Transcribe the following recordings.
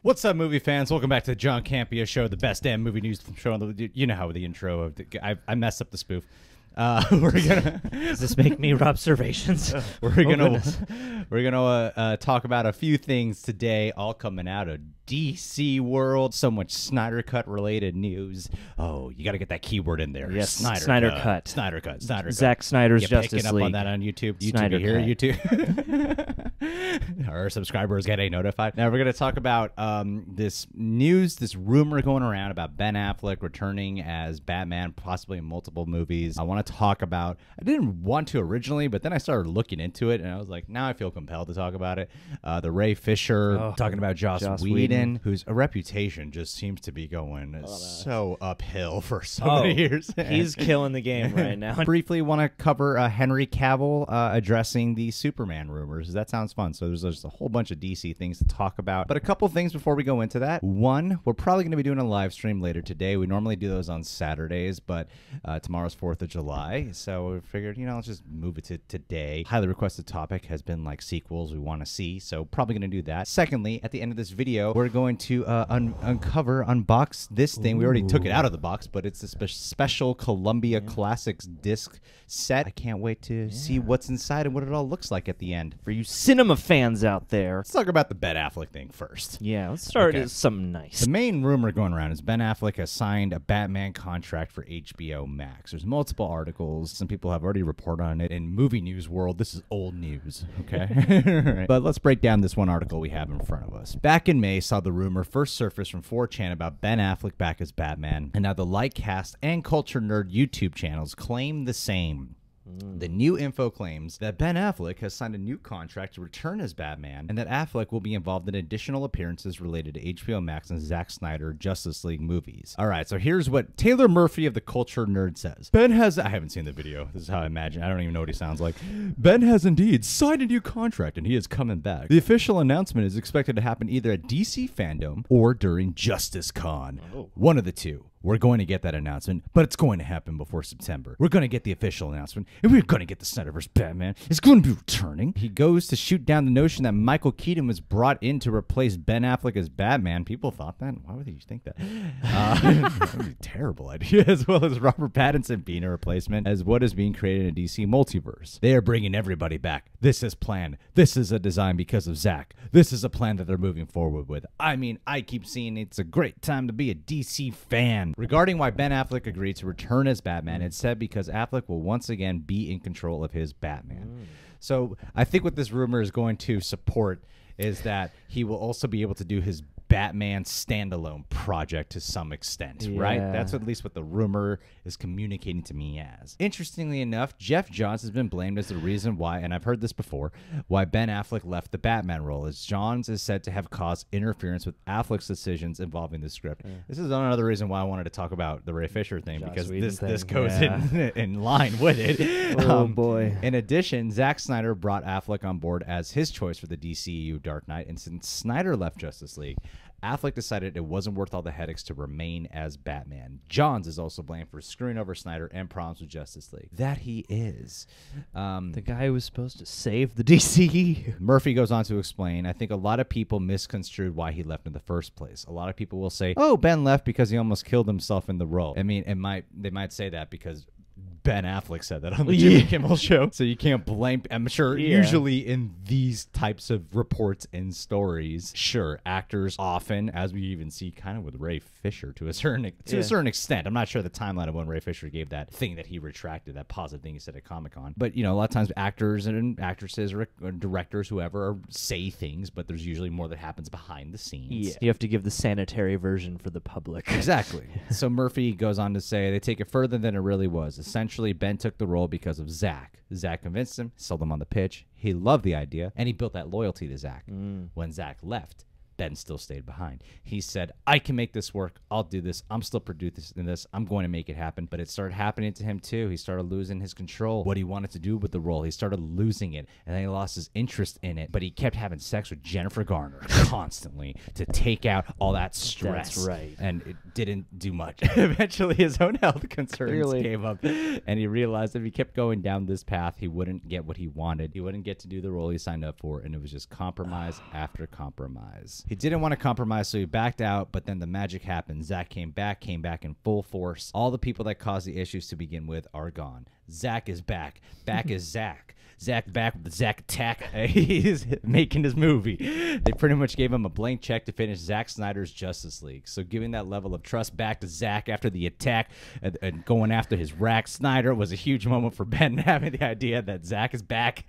What's up, movie fans? Welcome back to the John Campea Show, the best damn movie news show on the. You know how the intro of I messed up the spoof. Does this make me observations? We're gonna talk about a few things today, all coming out of DC world. So much Snyder Cut related news. Oh, you got to get that keyword in there. Yes, Snyder Cut. Snyder Cut. Snyder Cut. Zack Snyder's Justice picking League. up on that on YouTube. Snyder you hear Cut. YouTube. Our subscribers getting notified. Now we're gonna talk about this news, this rumor going around about Ben Affleck returning as Batman, possibly in multiple movies. I want to talk about. I didn't want to originally, but then I started looking into it, and I was like, now I feel compelled to talk about it. The Ray Fisher talking about Joss Whedon, whose reputation just seems to be going so uphill for so many years. He's killing the game right now. Briefly want to cover Henry Cavill addressing the Superman rumors. That sounds fun. So there's just a whole bunch of DC things to talk about. But a couple things before we go into that. One, we're probably going to be doing a live stream later today. We normally do those on Saturdays, but tomorrow's 4th of July. So we figured, let's just move it to today. Highly requested topic has been like sequels we want to see. So probably going to do that. Secondly, at the end of this video, we're going to unbox this thing. We already took it out of the box, but it's a special Columbia Classics disc set. I can't wait to see what's inside and what it all looks like at the end. For you cinema fans out there. Let's talk about the Ben Affleck thing first. Yeah, let's start with something nice. The main rumor going around is Ben Affleck has signed a Batman contract for HBO Max. There's multiple articles. Some people have already reported on it. In movie news world, this is old news, okay? Right. But let's break down this one article we have in front of us. Back in May, saw the rumor first surface from 4chan about Ben Affleck back as Batman, and now the Lightcast and Culture Nerd YouTube channels claim the same. The new info claims that Ben Affleck has signed a new contract to return as Batman, and that Affleck will be involved in additional appearances related to HBO Max and Zack Snyder Justice League movies. All right, so here's what Taylor Murphy of the Culture Nerd says. Ben has... I haven't seen the video. This is how I imagine. I don't even know what he sounds like. Ben has indeed signed a new contract, and he is coming back. The official announcement is expected to happen either at DC Fandom or during Justice Con. One of the two. We're going to get that announcement, but it's going to happen before September. We're going to get the official announcement, and we're going to get the Snyderverse Batman. It's going to be returning. He goes to shoot down the notion that Michael Keaton was brought in to replace Ben Affleck as Batman. People thought that. Why would you think that? That would be a terrible idea, as well as Robert Pattinson being a replacement as what is being created in DC Multiverse. They are bringing everybody back. This is planned. This is a design because of Zack. This is a plan that they're moving forward with. I mean, I keep seeing it's a great time to be a DC fan. Regarding why Ben Affleck agreed to return as Batman, it said because Affleck will once again be in control of his Batman. So I think what this rumor is going to support is that he will also be able to do his Batman standalone project to some extent, right? That's at least what the rumor is communicating to me as. Interestingly enough, Jeff Johns has been blamed as the reason why, and I've heard this before, why Ben Affleck left the Batman role, as Johns is said to have caused interference with Affleck's decisions involving the script. This is another reason why I wanted to talk about the Ray Fisher thing, because this goes in line with it. Oh boy. In addition, Zack Snyder brought Affleck on board as his choice for the DCEU Dark Knight, and since Snyder left Justice League, Affleck decided it wasn't worth all the headaches to remain as Batman. Johns is also blamed for screwing over Snyder and problems with Justice League. That he is. The guy who was supposed to save the DCE. Murphy goes on to explain, I think a lot of people misconstrued why he left in the first place. A lot of people will say, oh, Ben left because he almost killed himself in the role. I mean, they might say that because Ben Affleck said that on the Jimmy Kimmel show, so you can't blame. I'm sure usually in these types of reports and stories, sure, actors often, as we even see kind of with Ray Fisher to a certain extent. I'm not sure the timeline of when Ray Fisher gave that thing that he retracted, that positive thing he said at Comic-Con. But a lot of times actors and actresses or directors, whoever, say things, but there's usually more that happens behind the scenes. Yeah, you have to give the sanitary version for the public. Exactly. So Murphy goes on to say they take it further than it really was. Essentially, Ben took the role because of Zack. Zack convinced him, sold him on the pitch. He loved the idea, and he built that loyalty to Zack. When Zack left, Ben still stayed behind. He said, I can make this work. I'll do this. I'm still producing this. I'm going to make it happen. But it started happening to him too. He started losing his control, what he wanted to do with the role. He started losing it, and then he lost his interest in it. But he kept having sex with Jennifer Garner constantly to take out all that stress. That's right. And it didn't do much. Eventually, his own health concerns came up, and he realized if he kept going down this path, he wouldn't get what he wanted. He wouldn't get to do the role he signed up for, and it was just compromise after compromise. He didn't want to compromise, so he backed out, but then the magic happened. Zack came back in full force. All the people that caused the issues to begin with are gone. Zack is back. Back is Zack. Zack back with the Zack attack. He's making his movie. They pretty much gave him a blank check to finish Zack Snyder's Justice League. So giving that level of trust back to Zack after the attack and going after his rack Snyder was a huge moment for Ben, having the idea that Zack is back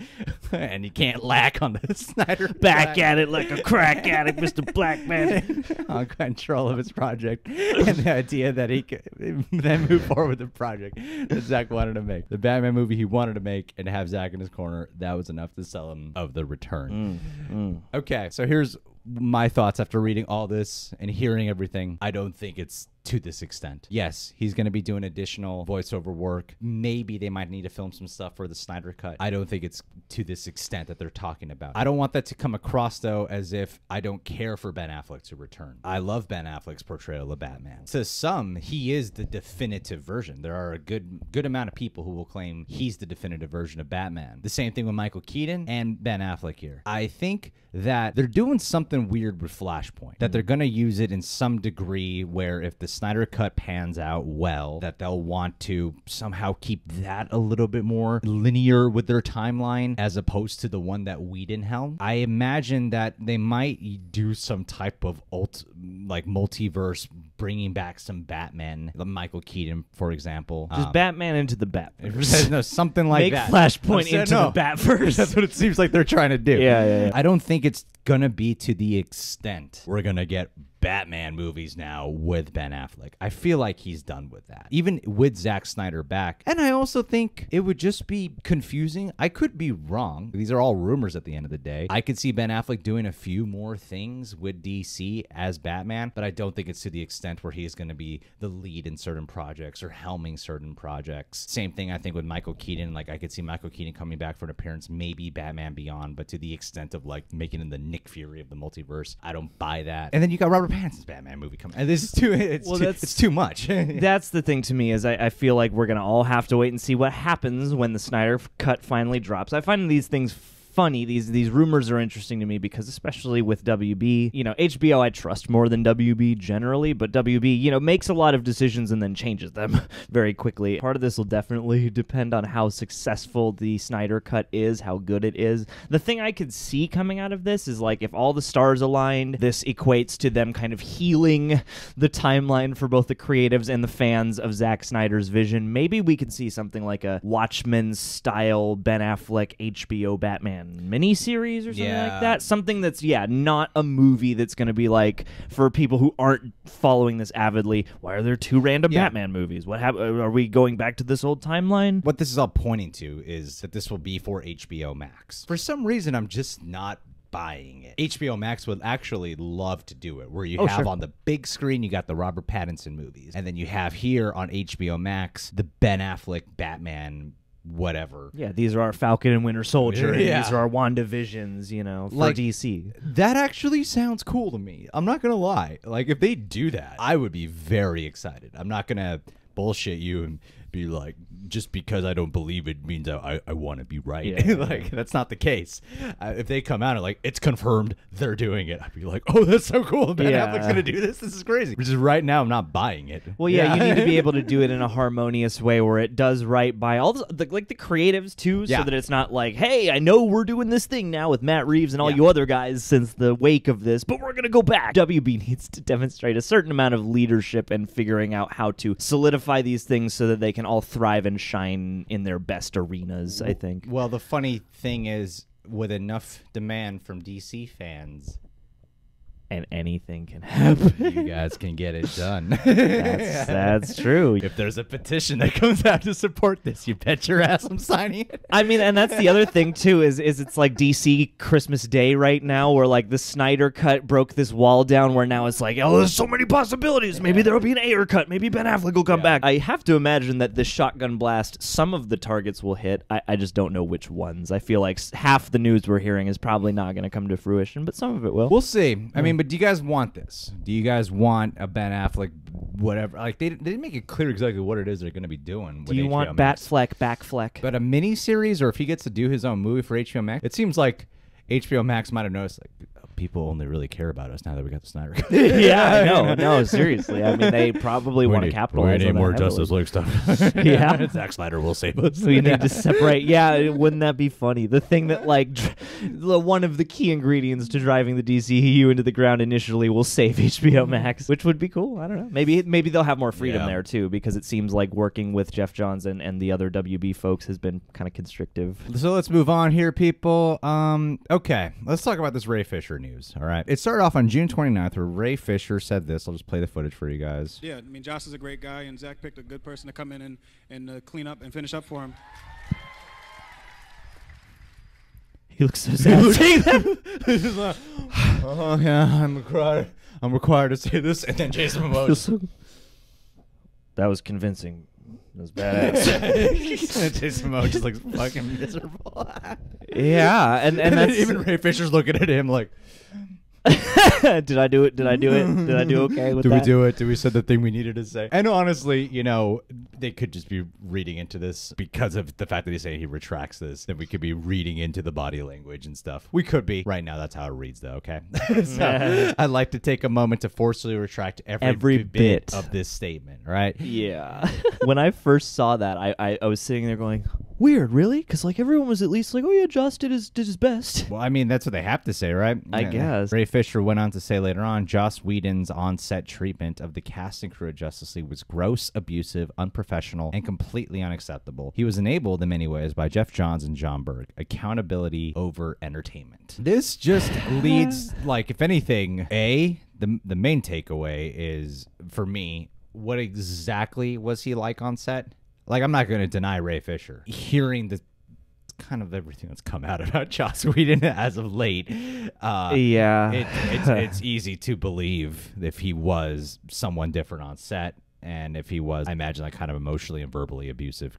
and he can't lack on the Snyder. Back at it like a crack addict, Mr. Black Man. On control of his project and the idea that he could then move forward with the project that Zack wanted to make. The Batman movie he wanted to make and have Zack in his corner. That was enough to sell him of the return. Okay, so here's my thoughts after reading all this and hearing everything. I don't think it's to this extent. Yes, he's going to be doing additional voiceover work. Maybe they might need to film some stuff for the Snyder Cut. I don't think it's to this extent that they're talking about. I don't want that to come across, though, as if I don't care for Ben Affleck to return. I love Ben Affleck's portrayal of Batman. To some, he is the definitive version. There are a good amount of people who will claim he's the definitive version of Batman. The same thing with Michael Keaton and Ben Affleck here. I think that they're doing something weird with Flashpoint, that they're going to use it in some degree where if the Snyder Cut pans out well, that they'll want to somehow keep that a little bit more linear with their timeline as opposed to the one that Whedon held. I imagine that they might do some type of multiverse, bringing back some Batman, the Michael Keaton, for example. Just Batman into the Batverse. No, something like Make that. Flashpoint into the Batverse. That's what it seems like they're trying to do. Yeah. I don't think it's gonna be to the extent we're gonna get Batman movies now with Ben Affleck. I feel like he's done with that, even with Zack Snyder back. And I also think it would just be confusing. I could be wrong. These are all rumors at the end of the day. I could see Ben Affleck doing a few more things with DC as Batman, but I don't think it's to the extent where he is going to be the lead in certain projects or helming certain projects. Same thing I think with Michael Keaton. Like I could see Michael Keaton coming back for an appearance, maybe Batman Beyond, but to the extent of like making him the Nick Fury of the multiverse, I don't buy that. And then you got Robert Pattinson's Batman movie coming. And this is it's too much. That's the thing to me is I feel like we're gonna all have to wait and see what happens when the Snyder Cut finally drops. I find these things funny. These rumors are interesting to me because especially with WB, HBO I trust more than WB generally, but WB, makes a lot of decisions and then changes them very quickly. Part of this will definitely depend on how successful the Snyder Cut is, how good it is. The thing I could see coming out of this is like if all the stars aligned, this equates to them kind of healing the timeline for both the creatives and the fans of Zack Snyder's vision. Maybe we could see something like a Watchmen style Ben Affleck HBO Batman miniseries or something like that. Something that's, not a movie that's going to be like, for people who aren't following this avidly, why are there two random Batman movies? What are we going back to this old timeline? What this is all pointing to is that this will be for HBO Max. For some reason, I'm just not buying it. HBO Max would actually love to do it, where you have on the big screen, you got the Robert Pattinson movies, and then you have here on HBO Max, the Ben Affleck Batman whatever. Yeah, these are our Falcon and Winter Soldier, and these are our WandaVisions, for DC. That actually sounds cool to me. I'm not gonna lie. Like, if they do that, I would be very excited. I'm not gonna bullshit you and be like, just because I don't believe it means I want to be right. Like, that's not the case. If they come out and like, it's confirmed they're doing it, I'd be like, oh, that's so cool. Ben Affleck's going to do this. This is crazy. Which is right now, I'm not buying it. Well, you need to be able to do it in a harmonious way where it does right by all the creatives too, so that it's not like, hey, I know we're doing this thing now with Matt Reeves and all you other guys since the wake of this, but we're going to go back. WB needs to demonstrate a certain amount of leadership and figuring out how to solidify these things so that they can all thrive and shine in their best arenas, I think. Well, the funny thing is, with enough demand from DC fans, and anything can happen, you guys can get it done. That's true. If there's a petition that comes out to support this, you bet your ass I'm signing it. I mean, and that's the other thing too, is it's like DC Christmas Day right now, where like the Snyder Cut broke this wall down where now it's like, oh, there's so many possibilities. Maybe there'll be an Ayer cut. Maybe Ben Affleck will come back. I have to imagine that this shotgun blast, some of the targets will hit. I just don't know which ones. I feel like half the news we're hearing is probably not going to come to fruition, but some of it will. We'll see. I mean, but do you guys want this? Do you guys want a Ben Affleck whatever? Like, they didn't make it clear exactly what it is they're going to be doing. Do you want Batfleck, Backfleck? But a mini series, or if he gets to do his own movie for HBO Max, it seems like HBO Max might have noticed, like, people only really care about us now that we got the Snyder Cut. Yeah, no, seriously. I mean, they probably want to capitalize on that more heavily. Justice League stuff. Yeah. Zack Snyder will save us. We need to separate. Yeah, wouldn't that be funny? The thing that, like, one of the key ingredients to driving the DCEU into the ground initially will save HBO Max, which would be cool. I don't know. Maybe they'll have more freedom there, too, because it seems like working with Jeff Johns and the other WB folks has been kind of constrictive. So let's move on here, people. Okay, let's talk about this Ray Fisher news, all right? It started off on June 29th where Ray Fisher said this. I'll just play the footage for you guys. Yeah, I mean, Joss is a great guy, and Zack picked a good person to come in and clean up and finish up for him. He looks so sad saying that. Oh, yeah, I'm required to say this. And then Jason Momoa. That was convincing. That was badass. Jason Momoa just looks fucking miserable. Yeah, and that's even Ray Fisher's looking at him like, did I do it? Did I do it? Did I do okay with that? Did we do it? Did we say the thing we needed to say? And honestly, you know, they could just be reading into this because of the fact that he's saying he retracts this. Then we could be reading into the body language and stuff. We could be. Right now, that's how it reads, though, okay? So I'd like to take a moment to forcibly retract every bit of this statement, right? Yeah. When I first saw that, I was sitting there going, weird, really? Because, like, everyone was at least like, oh, yeah, Joss did his best. Well, I mean, that's what they have to say, right? I guess. Ray Fisher went on to say later on, Joss Whedon's on-set treatment of the cast and crew of Justice League was gross, abusive, unprofessional, and completely unacceptable. He was enabled in many ways by Jeff Johns and John Berg. Accountability over entertainment. This just leads, like, if anything, the main takeaway is, for me, what exactly was he like on set? Like, I'm not going to deny Ray Fisher. Hearing the kind of everything that's come out about Joss Whedon as of late, it's easy to believe if he was someone different on set, and if he was, I imagine, like kind of emotionally and verbally abusive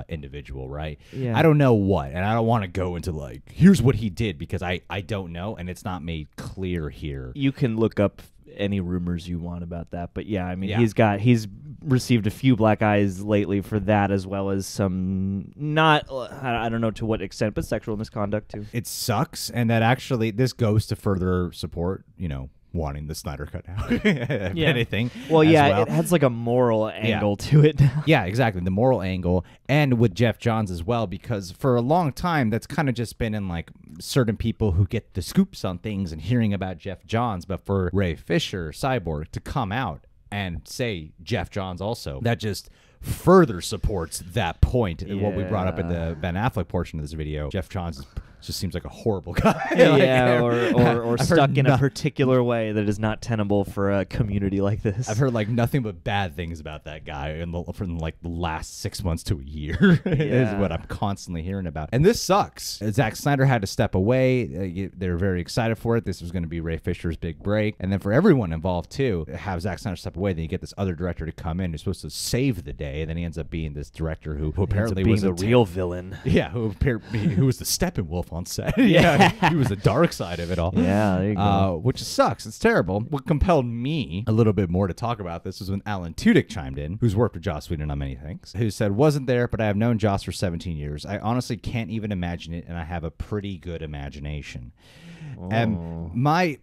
individual, right? Yeah. I don't know what, and I don't want to go into like, here's what he did, because I don't know, and it's not made clear here. You can look up any rumors you want about that, but yeah, I mean, he's received a few black eyes lately for that, as well as some I don't know to what extent, but sexual misconduct too. It sucks, and that actually this goes to further support, you know, wanting the Snyder Cut out. If anything. Well, it has like a moral angle to it now. Yeah, exactly. The moral angle, and with Jeff Johns as well, because for a long time, that's kind of just been in like certain people who get the scoops on things and hearing about Jeff Johns, but for Ray Fisher, Cyborg, to come out and say Jeff Johns also, that just further supports that point. And what we brought up in the Ben Affleck portion of this video. Jeff Johns just seems like a horrible guy. or stuck in a particular way that is not tenable for a community like this. I've heard like nothing but bad things about that guy from like the last 6 months to a year is what I'm constantly hearing about. And this sucks. Zack Snyder had to step away. They were very excited for it. This was going to be Ray Fisher's big break. And then for everyone involved too, have Zack Snyder step away, then you get this other director to come in who's supposed to save the day. And then he ends up being this director who apparently was the real villain. Yeah, who was the Steppenwolf on set. He was the dark side of it all. Yeah, there you go. Which sucks. It's terrible. What compelled me a little bit more to talk about this was when Alan Tudyk chimed in, who's worked with Joss Whedon on many things, who said, wasn't there, but I have known Joss for 17 years. I honestly can't even imagine it, and I have a pretty good imagination. And my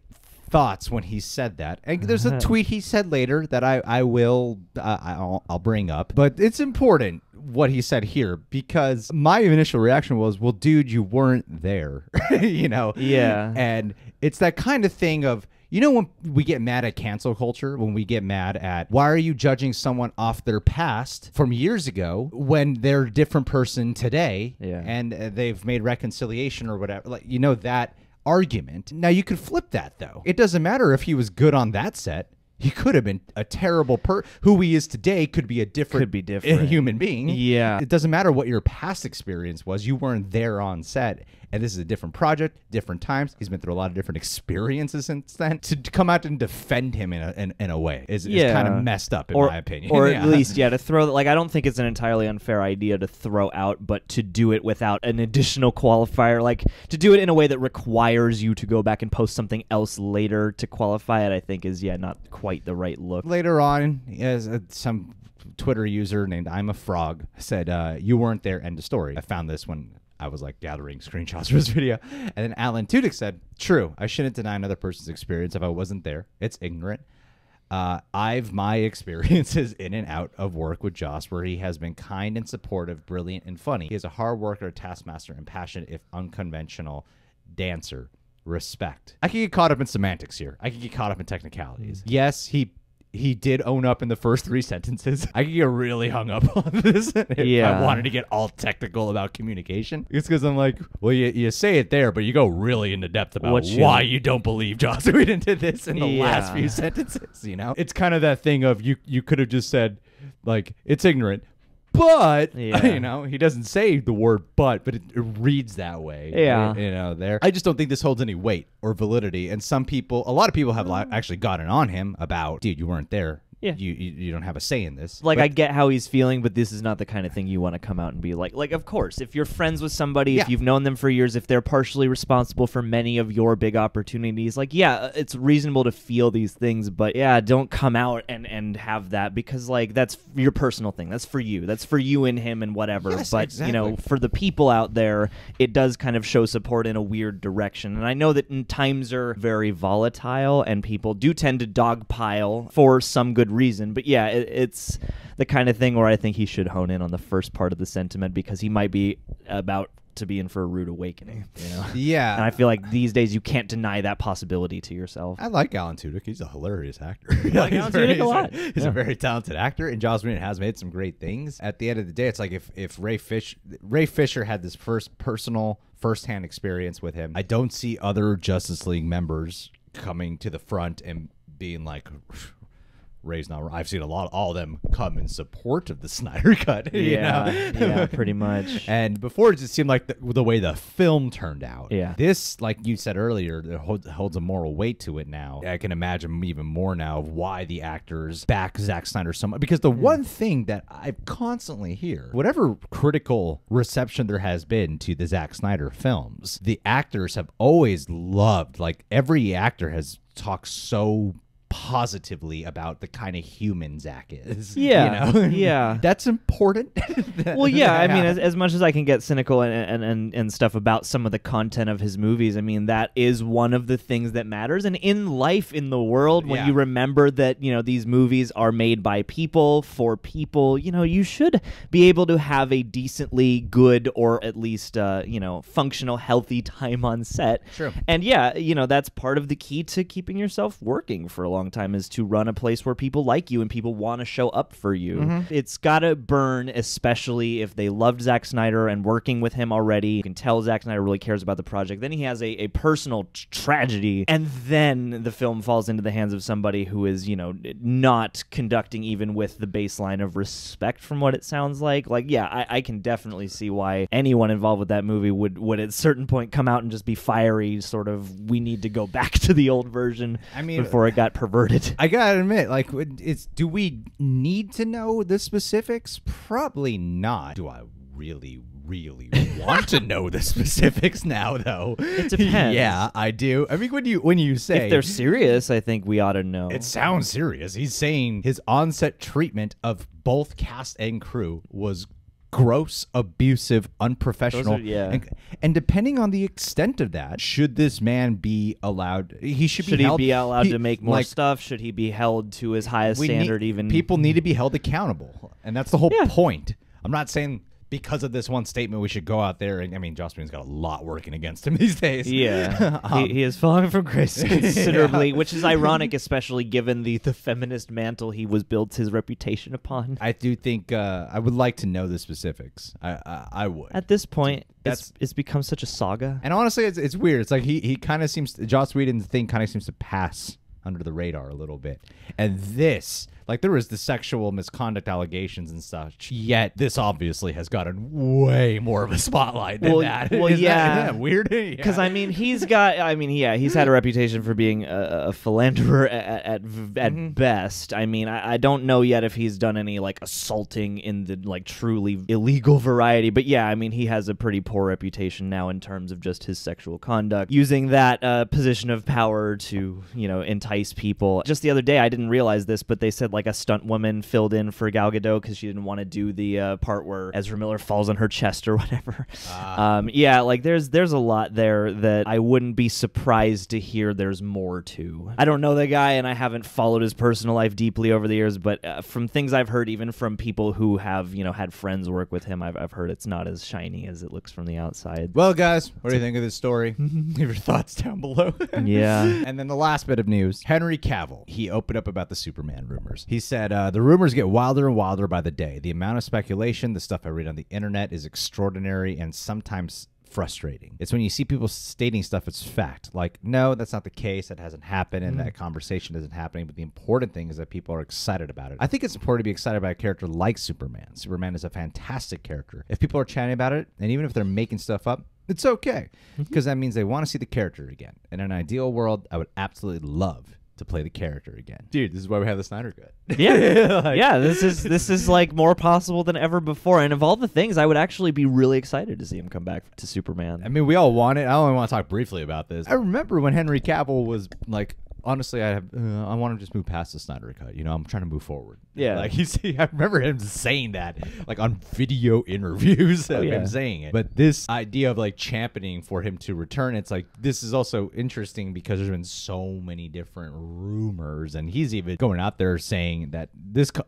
thoughts when he said that, and there's a tweet he said later that I'll bring up, but it's important what he said here, because my initial reaction was, well, dude, you weren't there. You know? Yeah. And it's that kind of thing of, you know, when we get mad at cancel culture, when we get mad at, why are you judging someone off their past from years ago when they're a different person today, and they've made reconciliation or whatever, like, you know, that argument. Now you could flip that though. It doesn't matter if he was good on that set. He could have been a terrible who he is today could be a different human being. Yeah. It doesn't matter what your past experience was. You weren't there on set. And this is a different project, different times. He's been through a lot of different experiences since then. To come out and defend him in a way is kind of messed up, in my opinion. Or at least, to throw, like, I don't think it's an entirely unfair idea to throw out, but to do it without an additional qualifier, like to do it in a way that requires you to go back and post something else later to qualify it, I think is, not quite the right look. Later on, as some Twitter user named I'm a Frog said, you weren't there, end of story. I found this when I was like gathering screenshots for this video. And then Alan Tudyk said, true, I shouldn't deny another person's experience if I wasn't there. It's ignorant. I've my experiences in and out of work with Joss, where he has been kind and supportive, brilliant and funny. He is a hard worker, taskmaster, and passionate, if unconventional, dancer. Respect. I could get caught up in semantics here. I could get caught up in technicalities. Yes, he did own up in the first 3 sentences. I could get really hung up on this if I wanted to get all technical about communication. It's because I'm like, well, you say it there, but you go really into depth about why you don't believe Joss Whedon did this in the last few sentences, you know? It's kind of that thing of you could have just said, like, it's ignorant, but, you know, he doesn't say the word but it reads that way. Yeah. You know, there. I just don't think this holds any weight or validity. And a lot of people have actually gotten on him about, dude, you weren't there. Yeah. You don't have a say in this. Like, I get how he's feeling, but this is not the kind of thing you want to come out and be like, of course, if you're friends with somebody, if you've known them for years, if they're partially responsible for many of your big opportunities, like, yeah, it's reasonable to feel these things, but yeah, don't come out and have that, because, like, that's your personal thing. That's for you. That's for you and him and whatever. Yes, but, exactly. you know, for the people out there, it does kind of show support in a weird direction. And I know that times are very volatile and people do tend to dogpile for some good reason, but yeah, it's the kind of thing where I think he should hone in on the first part of the sentiment, because he might be about to be in for a rude awakening, you know? Yeah. And I feel like these days you can't deny that possibility to yourself. I like Alan Tudyk. He's a hilarious actor. I like Alan Tudyk a lot. He's a very talented actor, and Joss Whedon has made some great things. At the end of the day, it's like if Ray Fisher had this first-hand experience with him, I don't see other Justice League members coming to the front and being like, Ray's not. I've seen all of them come in support of the Snyder Cut. Yeah, pretty much. And before, it just seemed like the way the film turned out. Yeah. This, like you said earlier, holds a moral weight to it now. I can imagine even more now of why the actors back Zack Snyder so much. Because the one thing that I constantly hear, whatever critical reception there has been to the Zack Snyder films, the actors have always loved, like every actor has talked so positively about the kind of human Zack is. Yeah, you know? yeah. That's important. Well, yeah, I mean, as much as I can get cynical and stuff about some of the content of his movies, I mean, that is one of the things that matters. And in life, in the world, when you remember that, you know, these movies are made by people, for people, you know, you should be able to have a decently good, or at least, you know, functional, healthy time on set. True. And yeah, you know, that's part of the key to keeping yourself working for a long time, is to run a place where people like you and people want to show up for you. It's gotta burn, especially if they loved Zack Snyder and working with him already. You can tell Zack Snyder really cares about the project. Then he has a personal tragedy, and then the film falls into the hands of somebody who is, you know, not conducting even with the baseline of respect, from what it sounds like. Like, yeah, I can definitely see why anyone involved with that movie would at a certain point come out and just be fiery, sort of, we need to go back to the old version. I mean, before it got perverted. I gotta admit, like, do we need to know the specifics? Probably not. Do I really want to know the specifics now, though? It depends. Yeah, I do. I mean, when you say, if they're serious, I think we ought to know. It sounds serious. He's saying his on-set treatment of both cast and crew was gross, abusive, unprofessional. And depending on the extent of that, should this man be allowed? Should he be allowed to make more stuff? Should he be held to his highest standard? People need to be held accountable, and that's the whole point. I'm not saying because of this one statement we should go out there and, I mean, Joss Whedon's got a lot working against him these days. Yeah. He is falling from grace considerably, which is ironic, especially given the feminist mantle he was built his reputation upon. I do think I would like to know the specifics. I would. At this point, it's become such a saga. And honestly, it's weird. It's like he kind of seems, Joss Whedon's thing kind of seems to pass under the radar a little bit. And this, like, there was the sexual misconduct allegations and such, yet this obviously has gotten way more of a spotlight than that. Well, Isn't that weird? Because, I mean, he's had a reputation for being a philanderer at best. I mean, I don't know yet if he's done any, like, assaulting in the, like, truly illegal variety. But, yeah, I mean, he has a pretty poor reputation now in terms of just his sexual conduct, using that position of power to, you know, entice entice people. Just the other day, I didn't realize this, but they said like a stunt woman filled in for Gal Gadot because she didn't want to do the part where Ezra Miller falls on her chest or whatever. Yeah, like there's a lot there that I wouldn't be surprised to hear there's more to. I don't know the guy, and I haven't followed his personal life deeply over the years, but from things I've heard, even from people who have, you know, had friends work with him, I've heard it's not as shiny as it looks from the outside. Well, guys, what do you think of this story? Leave your thoughts down below. Yeah. And then the last bit of news, Henry Cavill. He opened up about the Superman rumors. He said, the rumors get wilder and wilder by the day. The amount of speculation, the stuff I read on the internet is extraordinary and sometimes frustrating. It's when you see people stating stuff, it's fact. Like, no, that's not the case. That hasn't happened, and that conversation isn't happening. But the important thing is that people are excited about it. I think it's important to be excited about a character like Superman. Superman is a fantastic character. If people are chatting about it, and even if they're making stuff up, it's okay, because that means they want to see the character again. In an ideal world, I would absolutely love to play the character again. Dude, this is why we have the Snyder Cut. Yeah. Like, yeah, this is like more possible than ever before. And of all the things, I would actually be really excited to see him come back to Superman. I mean, we all want it. I only want to talk briefly about this. I remember when Henry Cavill was like, honestly, I want to just move past the Snyder Cut. You know, I'm trying to move forward. Yeah. Like, I remember him saying that, like, on video interviews of him saying it. But this idea of, like, championing for him to return, it's like, this is also interesting because there's been so many different rumors, and he's even going out there saying that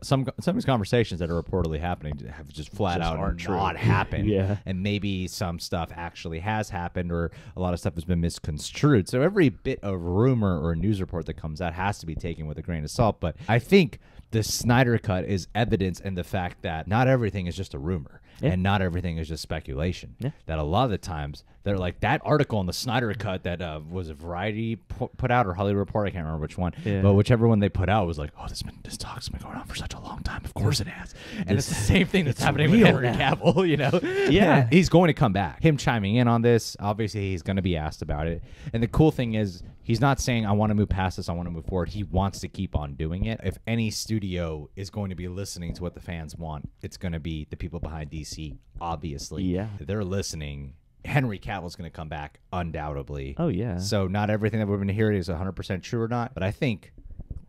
some of his conversations that are reportedly happening have just flat out not happened. Yeah. And maybe some stuff actually has happened, or a lot of stuff has been misconstrued. So every bit of rumor or news report that comes out has to be taken with a grain of salt. But I think the Snyder Cut is evidence in the fact that not everything is just a rumor. And not everything is just speculation. That a lot of the times, they're like that article in the Snyder Cut that was a Variety put out, or Hollywood Report, I can't remember which one, but whichever one they put out was like, oh, this talk's been going on for such a long time. Of course it has. And it's the same thing that's happening with Henry Cavill, you know? Yeah. He's going to come back. Him chiming in on this, obviously he's going to be asked about it. And the cool thing is, he's not saying, I want to move past this, I want to move forward. He wants to keep on doing it. If any studio is going to be listening to what the fans want, it's going to be the people behind DC, obviously. Yeah. They're listening. Henry Cavill's going to come back, undoubtedly. Oh, yeah. So not everything that we've been hearing is 100% true or not, but I think,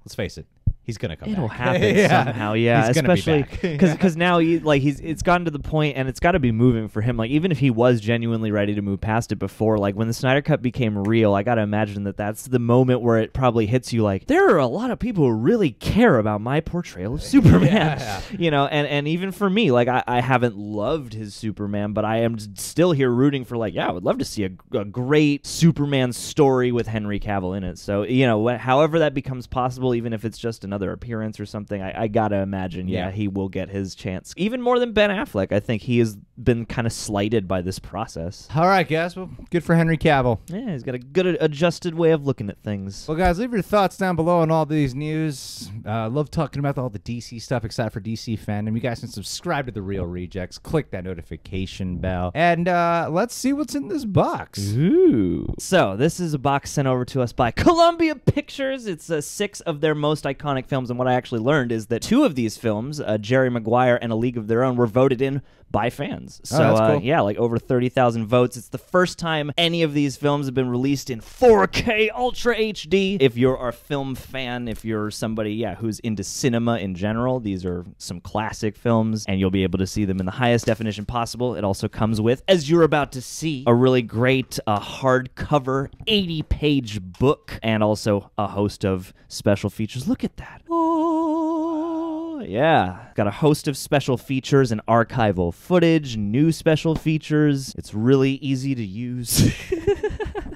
let's face it, he's gonna come It'll back. happen somehow, yeah. He's gonna be Especially back. because now it's gotten to the point, and it's got to be moving for him. Like, even if he was genuinely ready to move past it before, like when the Snyder Cut became real, I got to imagine that that's the moment where it probably hits you. Like, there are a lot of people who really care about my portrayal of Superman. You know, and even for me, like I haven't loved his Superman, but I am still here rooting for, like, yeah, I would love to see a great Superman story with Henry Cavill in it. So, you know, however that becomes possible, even if it's just another appearance or something, I gotta imagine, he will get his chance. Even more than Ben Affleck, I think he has been kind of slighted by this process. All right, guys. Well, good for Henry Cavill. Yeah, he's got a good adjusted way of looking at things. Well, guys, leave your thoughts down below on all these news. Love talking about all the DC stuff. Excited for DC fandom. You guys can subscribe to The Real Rejects. Click that notification bell. And let's see what's in this box. Ooh. So, this is a box sent over to us by Columbia Pictures. It's 6 of their most iconic films, and what I actually learned is that 2 of these films, Jerry Maguire and A League of Their Own, were voted in by fans. So, that's cool. Yeah, like over 30,000 votes. It's the first time any of these films have been released in 4K Ultra HD. If you're a film fan, if you're somebody, who's into cinema in general, these are some classic films, and you'll be able to see them in the highest definition possible. It also comes with, as you're about to see, a really great hardcover 80-page book, and also a host of special features. Look at that. Oh, yeah. Got a host of special features and archival footage, new special features. It's really easy to use.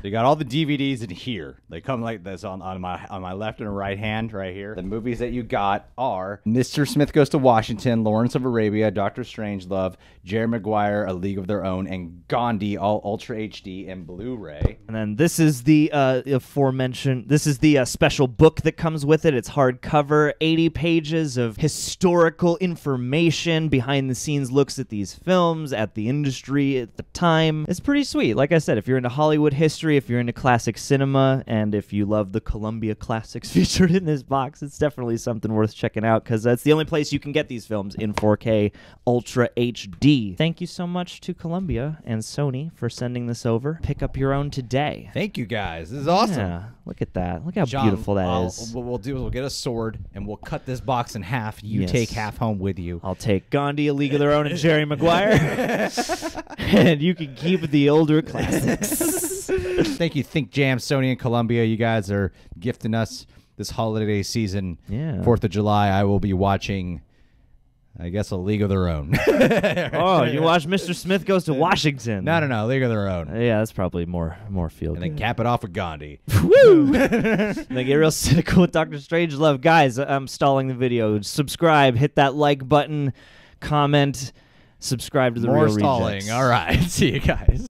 You got all the DVDs in here. They come like this on my left and right hand right here. The movies that you got are Mr. Smith Goes to Washington, Lawrence of Arabia, Doctor Strangelove, Jerry Maguire, A League of Their Own, and Gandhi, all Ultra HD and Blu-ray. And then this is the aforementioned, this is the special book that comes with it. It's hardcover, 80 pages of historical information, behind-the-scenes looks at these films, at the industry at the time. It's pretty sweet. Like I said, if you're into Hollywood history, if you're into classic cinema, and if you love the Columbia classics featured in this box, it's definitely something worth checking out, because that's the only place you can get these films in 4K Ultra HD. Thank you so much to Columbia and Sony for sending this over. Pick up your own today. Thank you, guys. This is awesome. Yeah, look at that. Look how John, beautiful that is. What we'll do is we'll get a sword, and we'll cut this box in half. You take half home with you. I'll take Gandhi, A League of Their Own, and Jerry Maguire. And you can keep the older classics. Thank you, Think Jam, Sony, and Columbia. You guys are gifting us this holiday season. Yeah. 4th of July, I will be watching, I guess, A League of Their Own. Oh, you watch Mr. Smith Goes to Washington. No, League of Their Own. Yeah, that's probably more feel And good. then cap it off with Gandhi. Woo! They get real cynical with Dr. Strangelove. Guys, I'm stalling the video. Subscribe, hit that like button, comment, subscribe to the More Real stalling. Rejects. All right. See you guys.